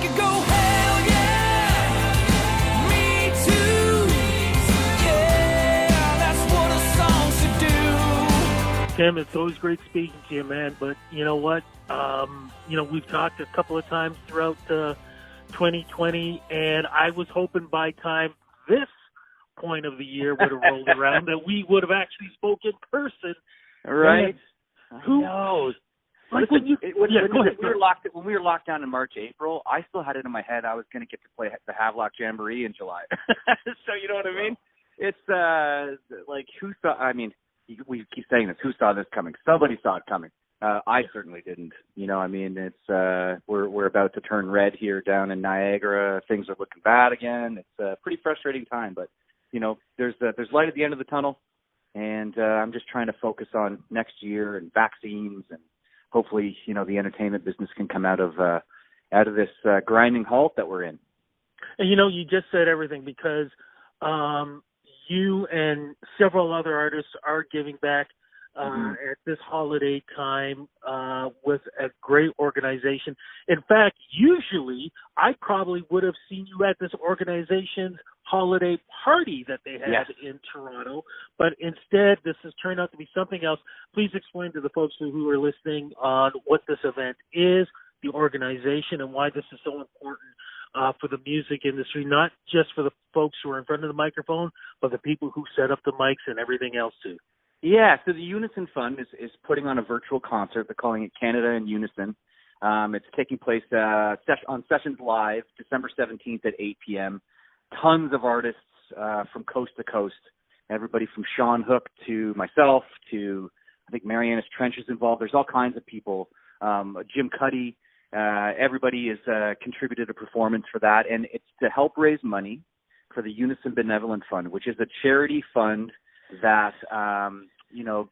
make it go, hell yeah, me too. Yeah, that's what a song should do. Tim, it's always great speaking to you, man. But you know what? We've talked a couple of times throughout 2020, and I was hoping by time this point of the year would have rolled around that we would have actually spoken in person. Right. Who knows? Like Listen, when we were locked down in March, April, I still had it in my head I was going to get to play the Havelock Jamboree in July. So you know what I mean? It's like who saw? I mean, we keep saying this. Who saw this coming? Somebody saw it coming. I certainly didn't. You know, I mean, it's we're about to turn red here down in Niagara. Things are looking bad again. It's a pretty frustrating time, but you know, there's light at the end of the tunnel, and I'm just trying to focus on next year and vaccines, and hopefully, you know, the entertainment business can come out of this grinding halt that we're in. And you know, you just said everything because you and several other artists are giving back at this holiday time with a great organization. In fact, usually I probably would have seen you at this organization's holiday party that they had in Toronto, but instead this has turned out to be something else. Please explain to the folks who are listening on what this event is, the organization, and why this is so important for the music industry, not just for the folks who are in front of the microphone, but the people who set up the mics and everything else too. Yeah, so the Unison Fund is putting on a virtual concert. They're calling it Canada in Unison. It's taking place on Sessions Live, December 17th at 8 p.m. Tons of artists from coast to coast, everybody from Sean Hook to myself to, I think, Marianas Trench is involved. There's all kinds of people. Jim Cuddy, everybody has contributed a performance for that, and it's to help raise money for the Unison Benevolent Fund, which is a charity fund that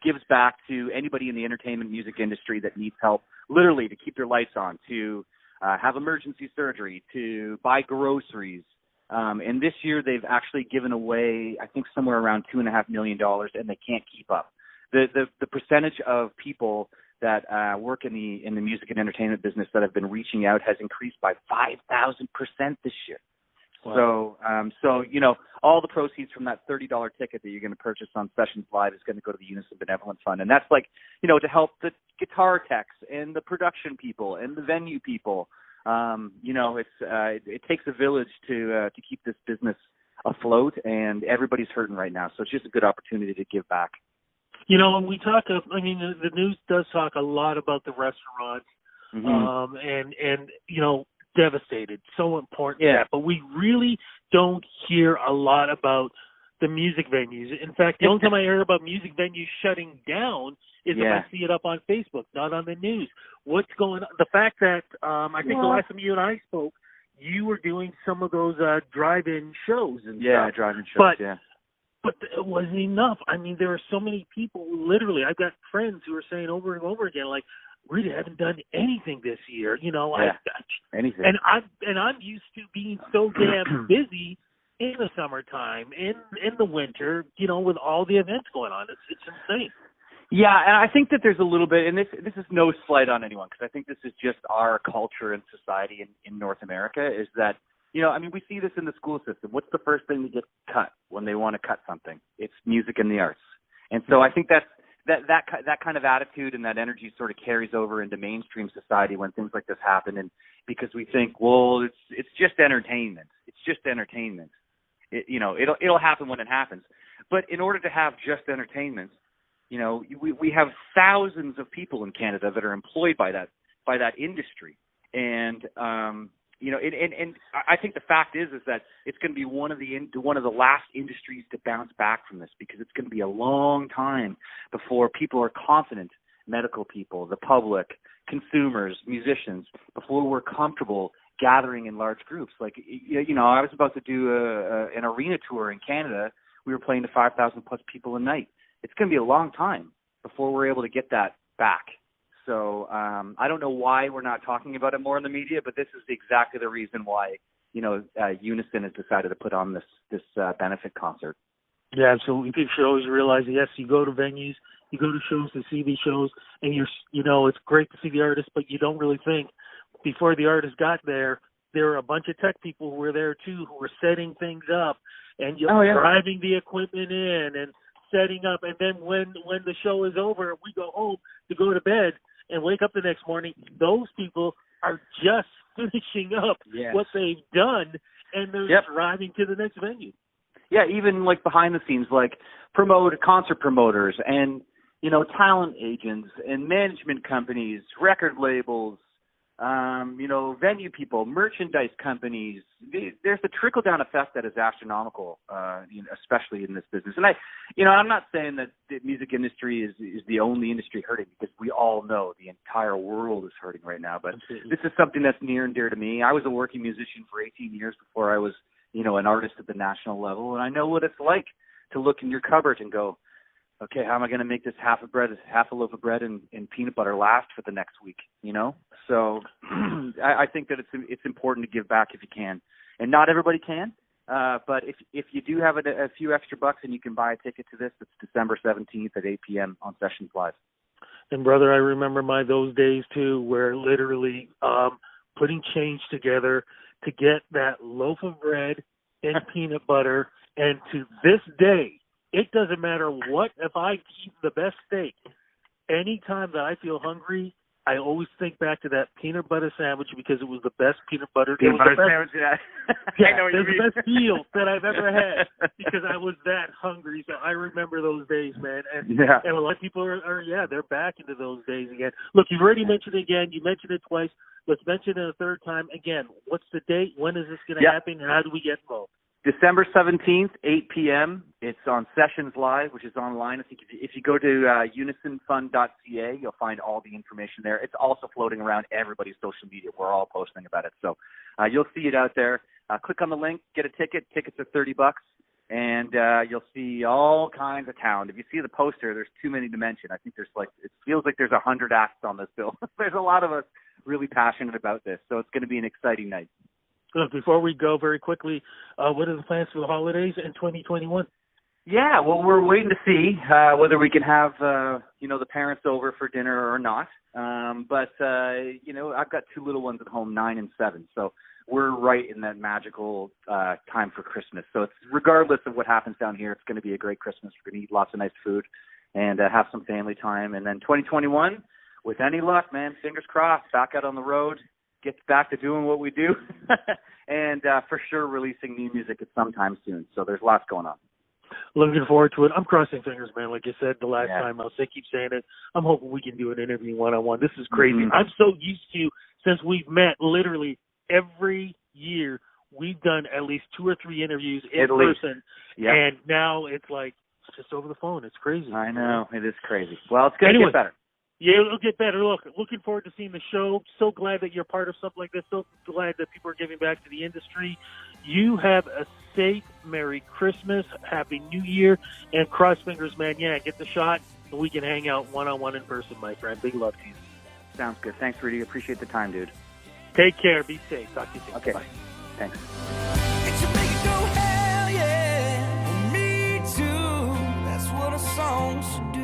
gives back to anybody in the entertainment music industry that needs help, literally to keep their lights on, to have emergency surgery, to buy groceries. And this year they've actually given away, I think, somewhere around $2.5 million, and they can't keep up. The percentage of people that work in the music and entertainment business that have been reaching out has increased by 5,000% this year. Wow. So all the proceeds from that $30 ticket that you're going to purchase on Sessions Live is going to go to the Unison Benevolent Fund, and that's to help the guitar techs and the production people and the venue people. It takes a village to keep this business afloat, and everybody's hurting right now. So it's just a good opportunity to give back. When we talk the news does talk a lot about the restaurants, and devastated, so important. Yeah. But we really don't hear a lot about the music venues. In fact, the only time I hear about music venues shutting down is if I see it up on Facebook, not on the news. What's going on? The fact that I think the last time you and I spoke, you were doing some of those drive-in shows and stuff. Drive-in shows, But it wasn't enough. I mean, there are so many people, literally, I've got friends who are saying over and over again, like, we haven't done anything this year, anything. And I'm used to being so damn busy in the summertime, in the winter, with all the events going on. It's insane. Yeah, and I think that there's a little bit, and this is no slight on anyone, because I think this is just our culture and society in North America, is that, we see this in the school system. What's the first thing to get cut when they want to cut something? It's music and the arts. And so I think that kind of attitude and that energy sort of carries over into mainstream society when things like this happen, and because we think, well, it's just entertainment. It's just entertainment. It'll happen when it happens. But in order to have just entertainment, we have thousands of people in Canada that are employed by that industry, and and I think the fact is that it's going to be one of the last industries to bounce back from this, because it's going to be a long time before people are confident, medical people, the public, consumers, musicians, before we're comfortable gathering in large groups. Like, I was about to do an arena tour in Canada. We were playing to 5,000 plus people a night. It's going to be a long time before we're able to get that back. So I don't know why we're not talking about it more in the media, but this is exactly the reason why, Unison has decided to put on this benefit concert. Yeah, absolutely. People should always realize that, yes, you go to venues, you go to shows to see these shows, and it's great to see the artist, but you don't really think before the artist got there, there were a bunch of tech people who were there too, who were setting things up and driving the equipment in and setting up. And then when the show is over, we go home to go to bed and wake up the next morning. Those people are just finishing up what they've done, and they're driving to the next venue. Yeah, even like behind the scenes, like concert promoters and, you know, talent agents and management companies, record labels, you know, venue people, merchandise companies. There's a trickle-down effect that is astronomical, you know, especially in this business. And I'm not saying that the music industry is the only industry hurting, because we all know the entire world is hurting right now. But this is something that's near and dear to me. I was a working musician for 18 years before I was, you know, an artist at the national level, and I know what it's like to look in your cupboard and go, okay, how am I going to make this half a loaf of bread and peanut butter last for the next week, you know? So I think that it's important to give back if you can. And not everybody can, but if you do have a few extra bucks and you can buy a ticket to this, it's December 17th at 8 p.m. on Sessions Live. And, brother, I remember those days, too, where literally putting change together to get that loaf of bread and peanut butter, and to this day, it doesn't matter what, if I eat the best steak, anytime that I feel hungry, I always think back to that peanut butter sandwich, because it was the best peanut butter sandwich. Yeah, it was the best meal that I've ever had, because I was that hungry. So I remember those days, man. And a lot of people are they're back into those days again. Look, you've already mentioned it again. You mentioned it twice. Let's mention it a third time. Again, what's the date? When is this going to happen? And how do we get involved? December 17th, 8 p.m. It's on Sessions Live, which is online. I think if you go to unisonfund.ca, you'll find all the information there. It's also floating around everybody's social media. We're all posting about it. So you'll see it out there. Click on the link, get a ticket. Tickets are $30, and you'll see all kinds of talent. If you see the poster, there's too many to mention. I think it feels like there's 100 acts on this bill. There's a lot of us really passionate about this, so it's going to be an exciting night. Look, before we go, very quickly, what are the plans for the holidays in 2021? Yeah, well, we're waiting to see whether we can have, the parents over for dinner or not. But I've got two little ones at home, 9 and 7. So we're right in that magical time for Christmas. So it's regardless of what happens down here, it's going to be a great Christmas. We're going to eat lots of nice food and have some family time. And then 2021, with any luck, man, fingers crossed, back out on the road. Get back to doing what we do, and for sure releasing new music at some time soon. So there's lots going on. Looking forward to it. I'm crossing fingers, man. Like you said the last time, I'll keep saying it. I'm hoping we can do an interview one-on-one. This is crazy. Mm-hmm. I'm so used to, since we've met literally every year, we've done at least 2 or 3 interviews in person. Yep. And now it's like just over the phone. It's crazy. I know. It is crazy. Well, it's going to get better. Yeah, it'll get better. Look, looking forward to seeing the show. So glad that you're part of something like this. So glad that people are giving back to the industry. You have a safe Merry Christmas, Happy New Year, and cross fingers, man. Yeah, get the shot, and we can hang out one-on-one in person, my friend. Big love to you. Sounds good. Thanks, Rudy. Appreciate the time, dude. Take care. Be safe. Talk to you soon. Okay. Bye. Thanks. It should make you go, hell yeah, me too. That's what a song should do.